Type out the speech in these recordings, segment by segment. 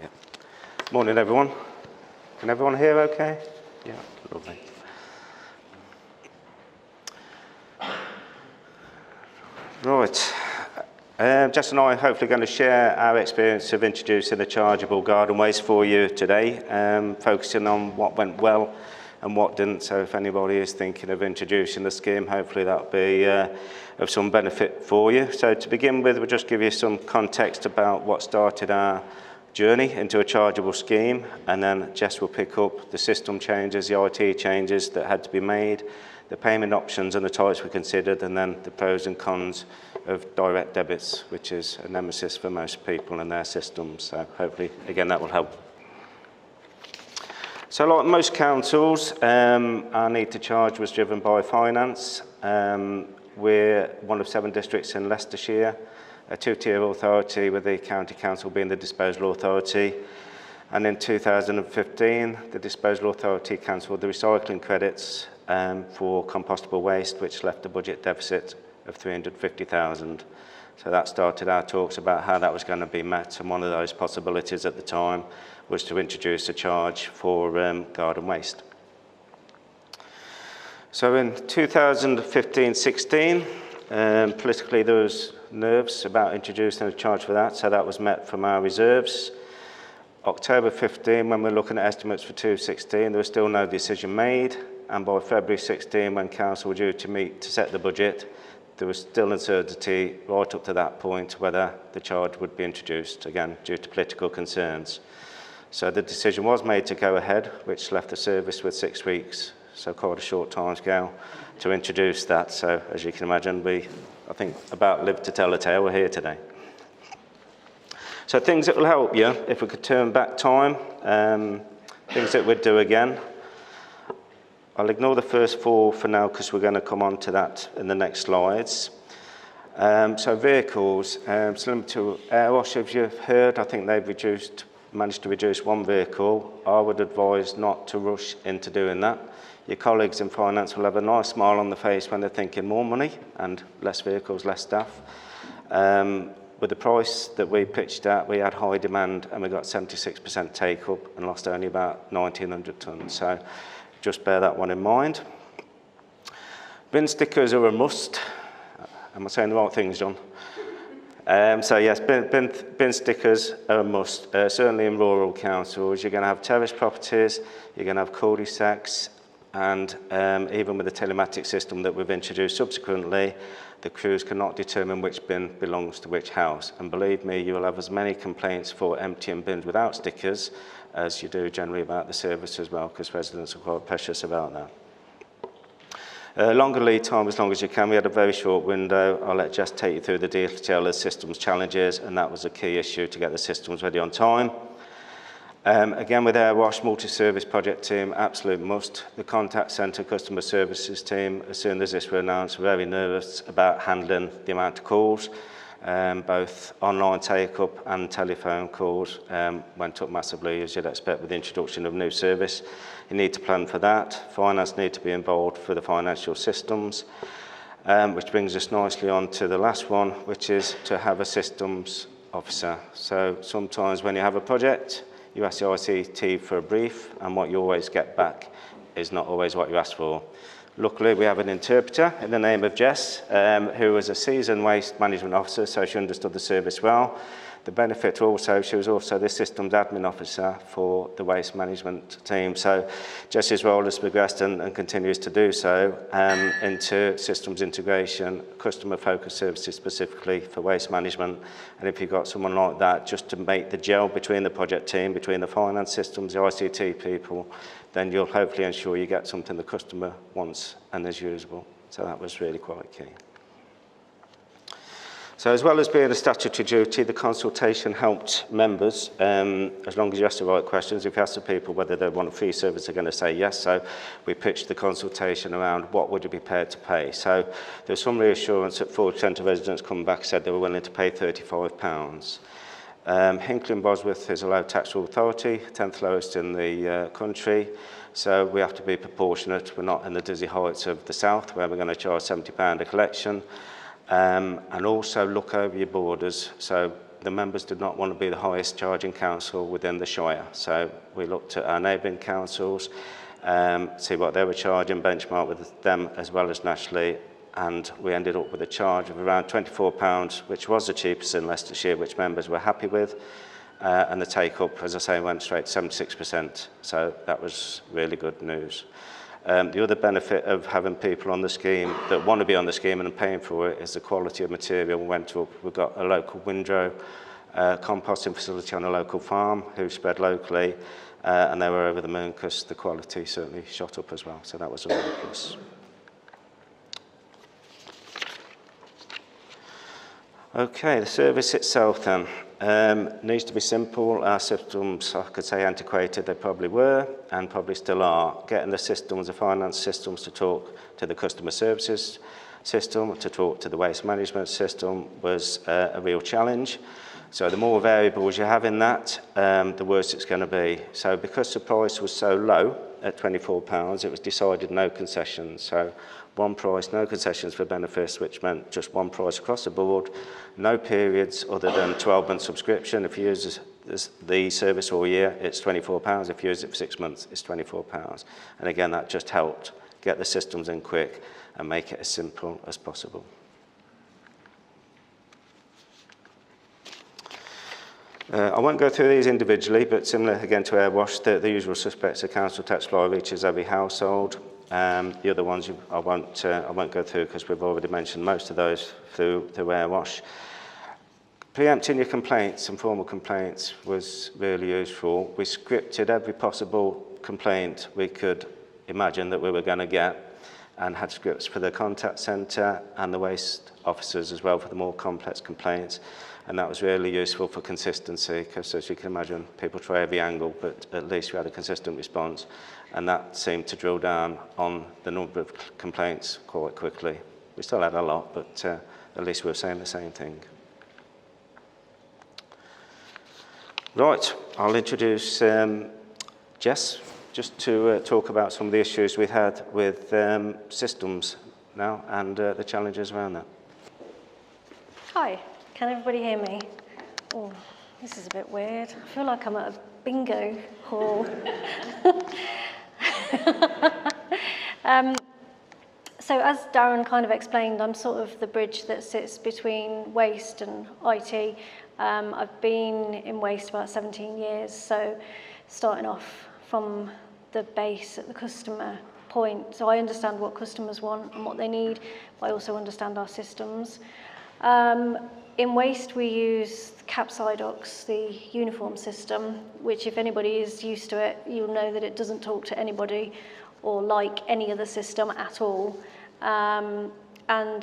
Yeah. Morning, everyone. Can everyone hear okay? Yeah, lovely. Right. Jess and I are hopefully going to share our experience of introducing the chargeable garden waste for you today, focusing on what went well and what didn't. So if anybody is thinking of introducing the scheme, hopefully that'll be of some benefit for you. So to begin with, we'll just give you some context about what started our journey into a chargeable scheme, and then Jess will pick up the system changes, the IT changes that had to be made, the payment options and the types we considered, and then the pros and cons of direct debits, which is a nemesis for most people and their systems. So hopefully, again, that will help. So like most councils, our need to charge was driven by finance. We're one of 7 districts in Leicestershire, a 2-tier authority with the county council being the disposal authority. And in 2015, the disposal authority cancelled the recycling credits for compostable waste, which left a budget deficit of 350,000. So that started our talks about how that was going to be met, and one of those possibilities at the time was to introduce a charge for garden waste. So in 2015-16, politically there was nerves about introducing a charge for that, so that was met from our reserves. October 15, when we're looking at estimates for 2016, there was still no decision made, and by February 16, when council were due to meet to set the budget, there was still uncertainty right up to that point whether the charge would be introduced, again due to political concerns. So the decision was made to go ahead, which left the service with 6 weeks, so quite a short timescale to introduce that. So as you can imagine, I think about lived to tell the tale. We're here today. So things that will help you, if we could turn back time, things that we'd do again. I'll ignore the first 4 for now because we're going to come on to that in the next slides. So vehicles, similar to Airwash, as you've heard, I think they've managed to reduce 1 vehicle. I would advise not to rush into doing that. Your colleagues in finance will have a nice smile on the face when they're thinking more money and less vehicles, less staff. With the price that we pitched at, we had high demand and we got 76% take up and lost only about 1,900 tonnes. So just bear that one in mind. Bin stickers are a must. Am I saying the right things, John? So yes, bin stickers are a must, certainly in rural councils. You're going to have terrace properties, you're going to have cul-de-sacs, and even with the telematic system that we've introduced subsequently, the crews cannot determine which bin belongs to which house. And believe me, you will have as many complaints for emptying bins without stickers as you do generally about the service as well, because residents are quite precious about that. Longer lead time as long as you can. We had a very short window. I'll let Jess take you through the detail of the systems challenges, and that was a key issue to get the systems ready on time. Again, with Airwash multi-service project team, absolute must. The contact centre customer services team, as soon as this was announced, were very nervous about handling the amount of calls. Both online take-up and telephone calls went up massively, as you'd expect with the introduction of new service. You need to plan for that. Finance need to be involved for the financial systems, which brings us nicely on to the last one, which is to have a systems officer. So sometimes when you have a project, you ask the ICT for a brief, and what you always get back is not always what you asked for. Luckily, we have an interpreter in the name of Jess, who was a seasoned waste management officer, so she understood the service well. The benefit also, she was also the systems admin officer for the waste management team. So Jess's role has progressed and continues to do so into systems integration, customer-focused services specifically for waste management. And if you've got someone like that, just to make the gel between the project team, between the finance systems, the ICT people, then you'll hopefully ensure you get something the customer wants and is usable. So that was really quite key. So as well as being a statutory duty, the consultation helped members, as long as you ask the right questions. If you ask the people whether they want a free service, they're going to say yes. So we pitched the consultation around what would you be prepared to pay. So there's some reassurance that 40% of residents come back and said they were willing to pay £35. Hinckley and Bosworth is a low tax authority, 10th lowest in the country. So we have to be proportionate. We're not in the dizzy heights of the south, where we're going to charge £70 a collection. And also look over your borders. So the members did not want to be the highest charging council within the Shire. So we looked at our neighbouring councils, see what they were charging, benchmark with them as well as nationally, and we ended up with a charge of around £24, which was the cheapest in Leicestershire, which members were happy with. And the take-up, as I say, went straight to 76%. So that was really good news. The other benefit of having people on the scheme that want to be on the scheme and are paying for it is the quality of material went up. We've got a local windrow composting facility on a local farm who spread locally, and they were over the moon because the quality certainly shot up as well. So that was a really plus. Okay, the service itself then. Needs to be simple. Our systems, I could say antiquated, they probably were and probably still are. Getting the systems, the finance systems to talk to the customer services system, to talk to the waste management system was a real challenge. So the more variables you have in that, the worse it's going to be. So because the price was so low at £24, it was decided no concessions. So one price, no concessions for benefits, which meant just one price across the board, no periods other than 12-month subscription. If you use the service all year, it's £24. If you use it for 6 months, it's £24. And again, that just helped get the systems in quick and make it as simple as possible. I won't go through these individually, but similar again to Airwash, the usual suspects are council tax fly reaches every household. The other ones I won't go through because we've already mentioned most of those through Airwash. Preempting your complaints and formal complaints was really useful. We scripted every possible complaint we could imagine that we were going to get and had scripts for the contact centre and the waste officers as well for the more complex complaints. And that was really useful for consistency because, as you can imagine, people try every angle, but at least we had a consistent response. And that seemed to drill down on the number of complaints quite quickly. We still had a lot, but at least we were saying the same thing. Right, I'll introduce Jess just to talk about some of the issues we had with systems now and the challenges around that. Hi, can everybody hear me? Oh, this is a bit weird. I feel like I'm at a bingo hall. So as Darren kind of explained, I'm sort of the bridge that sits between waste and IT. I've been in waste about 17 years, so starting off from the base at the customer point. So I understand what customers want and what they need, but I also understand our systems. In waste, we use Capsidox, the uniform system, which if anybody is used to it, you'll know that it doesn't talk to anybody or like any other system at all. And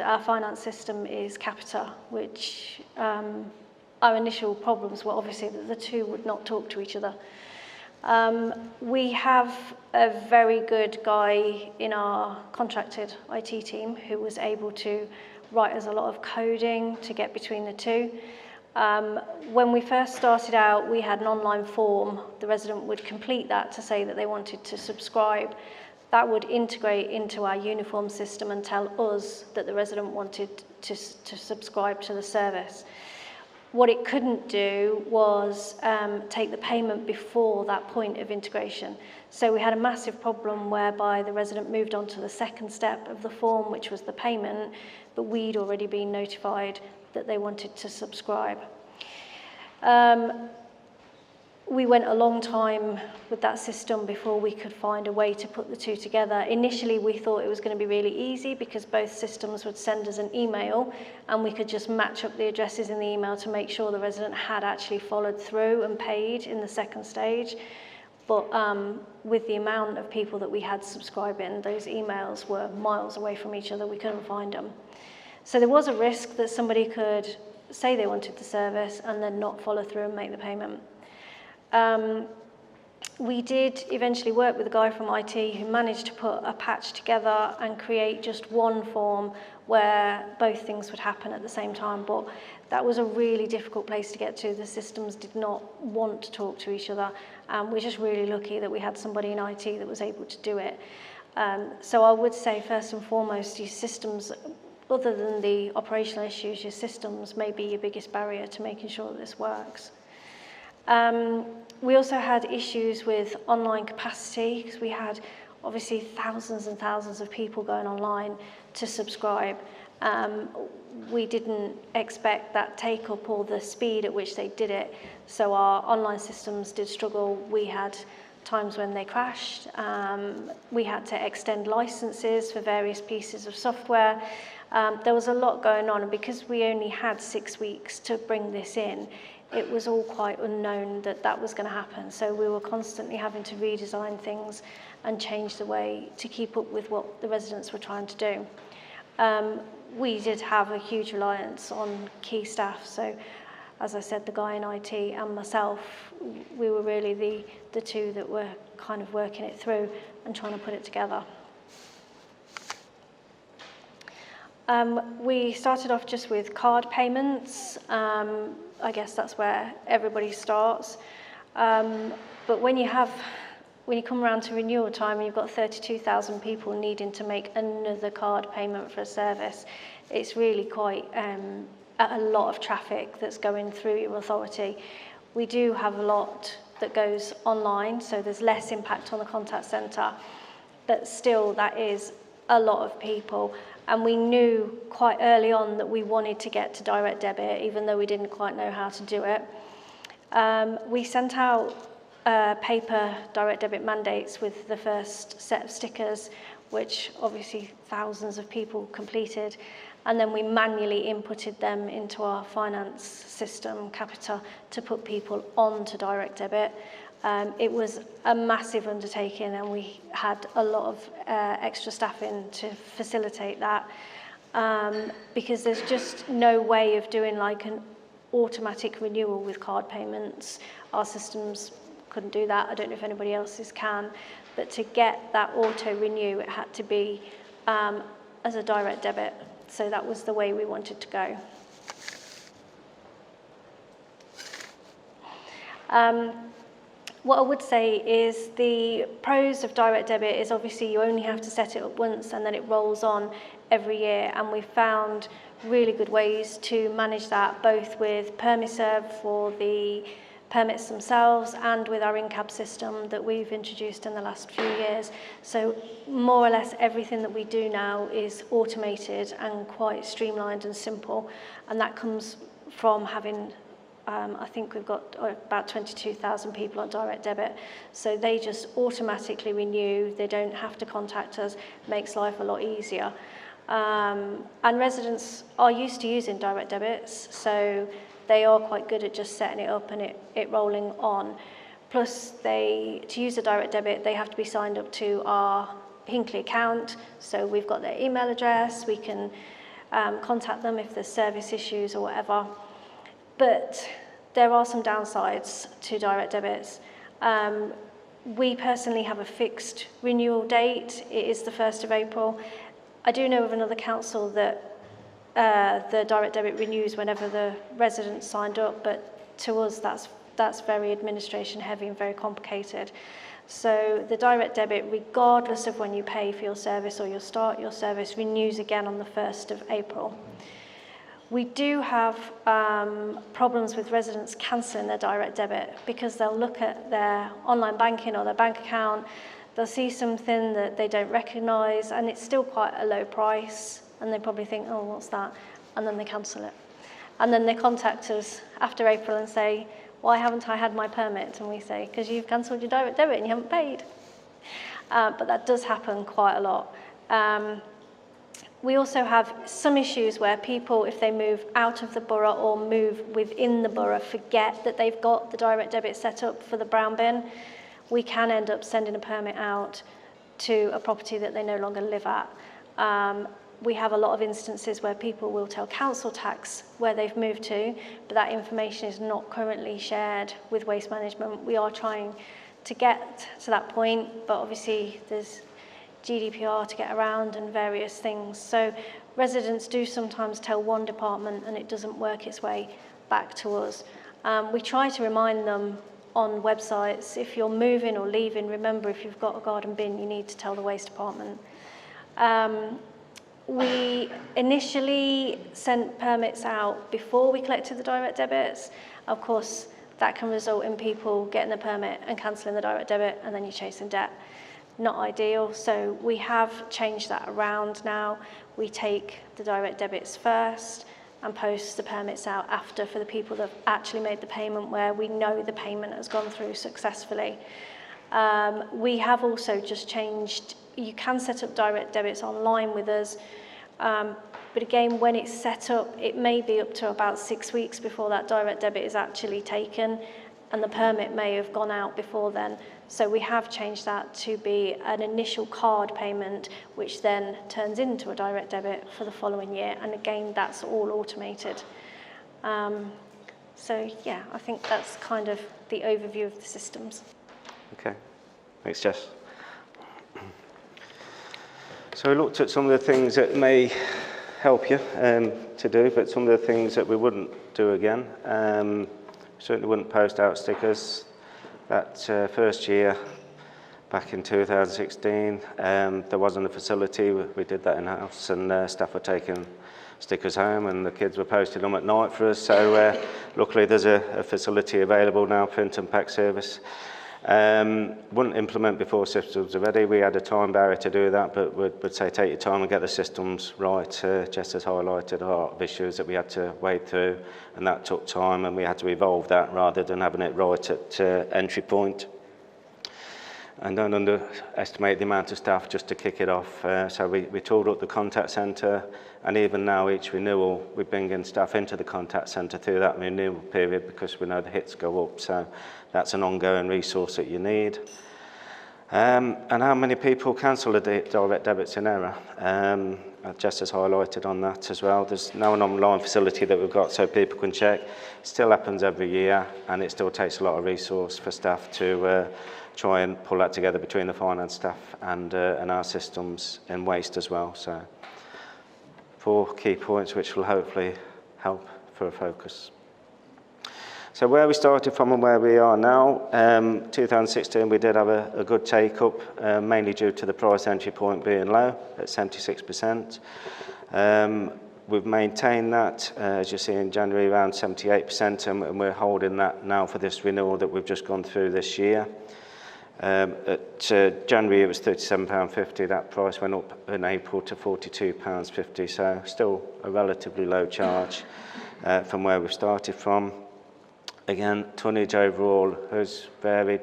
our finance system is Capita, which our initial problems were obviously that the two would not talk to each other. We have a very good guy in our contracted IT team who was able to write us a lot of coding to get between the two. When we first started out, we had an online form. The resident would complete that to say that they wanted to subscribe. That would integrate into our uniform system and tell us that the resident wanted to subscribe to the service. What it couldn't do was take the payment before that point of integration. So we had a massive problem whereby the resident moved on to the second step of the form, which was the payment, but we'd already been notified that they wanted to subscribe. We went a long time with that system before we could find a way to put the two together. Initially, we thought it was going to be really easy because both systems would send us an email and we could just match up the addresses in the email to make sure the resident had actually followed through and paid in the second stage. But with the amount of people that we had subscribing, those emails were miles away from each other. We couldn't find them. So there was a risk that somebody could say they wanted the service and then not follow through and make the payment. We did eventually work with a guy from IT who managed to put a patch together and create just one form where both things would happen at the same time, but that was a really difficult place to get to. The systems did not want to talk to each other, and we're just really lucky that we had somebody in IT that was able to do it. So I would say first and foremost, these systems other than the operational issues, your systems may be your biggest barrier to making sure that this works. We also had issues with online capacity because we had obviously thousands and thousands of people going online to subscribe. We didn't expect that take-up or the speed at which they did it, so our online systems did struggle. We had times when they crashed. We had to extend licenses for various pieces of software. There was a lot going on, and because we only had 6 weeks to bring this in, it was all quite unknown that that was going to happen. So we were constantly having to redesign things and change the way to keep up with what the residents were trying to do. We did have a huge reliance on key staff. So as I said, the guy in IT and myself, we were really the two that were kind of working it through and trying to put it together. We started off just with card payments. I guess that's where everybody starts. But when you come around to renewal time and you've got 32,000 people needing to make another card payment for a service, it's really quite a lot of traffic that's going through your authority. We do have a lot that goes online, so there's less impact on the contact centre, but still that is a lot of people. And we knew quite early on that we wanted to get to direct debit, even though we didn't quite know how to do it. We sent out paper direct debit mandates with the first set of stickers, which obviously thousands of people completed. And then we manually inputted them into our finance system, Capita, to put people onto direct debit. It was a massive undertaking, and we had a lot of extra staff in to facilitate that, because there's just no way of doing like an automatic renewal with card payments. Our systems couldn't do that. I don't know if anybody else's can, but to get that auto renew, it had to be as a direct debit. So that was the way we wanted to go. What I would say is the pros of direct debit is obviously you only have to set it up once and then it rolls on every year, and we found really good ways to manage that, both with PermiServe for the permits themselves and with our in-cab system that we've introduced in the last few years. So more or less everything that we do now is automated and quite streamlined and simple, and that comes from having I think we've got about 22,000 people on direct debit. So they just automatically renew. They don't have to contact us. Makes life a lot easier. And residents are used to using direct debits, so they are quite good at just setting it up and it rolling on. Plus, to use a direct debit, they have to be signed up to our Hinckley account. So we've got their email address. We can contact them if there's service issues or whatever. But there are some downsides to direct debits. We personally have a fixed renewal date. It is the 1st of April. I do know of another council that the direct debit renews whenever the residents signed up, but to us that's very administration heavy and very complicated. So the direct debit, regardless of when you pay for your service or you start your service, renews again on the 1st of April. We do have problems with residents cancelling their direct debit because they'll look at their online banking or their bank account, they'll see something that they don't recognise and it's still quite a low price and they probably think, oh, what's that? And then they cancel it. And then they contact us after April and say, why haven't I had my permit? And we say, because you've cancelled your direct debit and you haven't paid. But that does happen quite a lot. We also have some issues where people, if they move out of the borough or move within the borough, forget that they've got the direct debit set up for the brown bin. We can end up sending a permit out to a property that they no longer live at. We have a lot of instances where people will tell council tax where they've moved to, but that information is not currently shared with waste management. We are trying to get to that point, but obviously there's GDPR to get around and various things. So residents do sometimes tell one department and it doesn't work its way back to us. We try to remind them on websites, if you're moving or leaving, remember if you've got a garden bin, you need to tell the waste department. We initially sent permits out before we collected the direct debits. Of course, that can result in people getting the permit and cancelling the direct debit, and then you're chasing debt. Not ideal, so we have changed that around now. We take the direct debits first and post the permits out after for the people that have actually made the payment, where we know the payment has gone through successfully. We have also just changed, you can set up direct debits online with us, but again, when it's set up, it may be up to about 6 weeks before that direct debit is actually taken, and the permit may have gone out before then. So we have changed that to be an initial card payment, which then turns into a direct debit for the following year. And again, that's all automated. So yeah, I think that's kind of the overview of the systems. Okay, thanks, Jess. So we looked at some of the things that may help you to do, but some of the things that we wouldn't do again. Certainly wouldn't post out stickers. That first year, back in 2016, there wasn't a facility. We did that in-house, and staff were taking stickers home, and the kids were posting them at night for us. So luckily there's a facility available now, print and pack service. Wouldn't implement before systems are ready. We had a time barrier to do that, but would say take your time and get the systems right. Just as highlighted, a lot of issues that we had to wade through, and that took time, and we had to evolve that rather than having it right at entry point. And don't underestimate the amount of staff just to kick it off. So we tooled up the contact centre, and even now each renewal we bring in staff into the contact centre through that renewal period, because we know the hits go up. So that's an ongoing resource that you need. And how many people cancel the direct debits in error? Just as highlighted on that as well. There's now an online facility that we've got so people can check. It still happens every year, and it still takes a lot of resource for staff to try and pull that together between the finance staff and our systems in waste as well. So 4 key points which will hopefully help for a focus. So where we started from and where we are now, 2016 we did have a good take-up, mainly due to the price entry point being low at 76%. We've maintained that, as you see in January, around 78%, and we're holding that now for this renewal that we've just gone through this year. At January it was £37.50, that price went up in April to £42.50, so still a relatively low charge from where we've started from. Again, tonnage overall has varied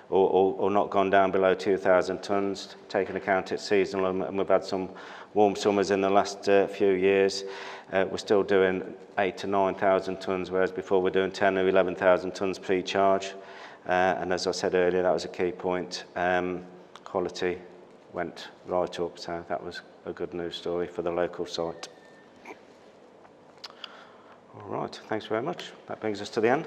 or not gone down below 2,000 tonnes, taking account it's seasonal, and we've had some warm summers in the last few years. We're still doing 8,000 to 9,000 tonnes, whereas before we're doing 10,000 or 11,000 tonnes pre-charge. And as I said earlier, that was a key point. Quality went right up, so that was a good news story for the local site. All right, thanks very much. That brings us to the end.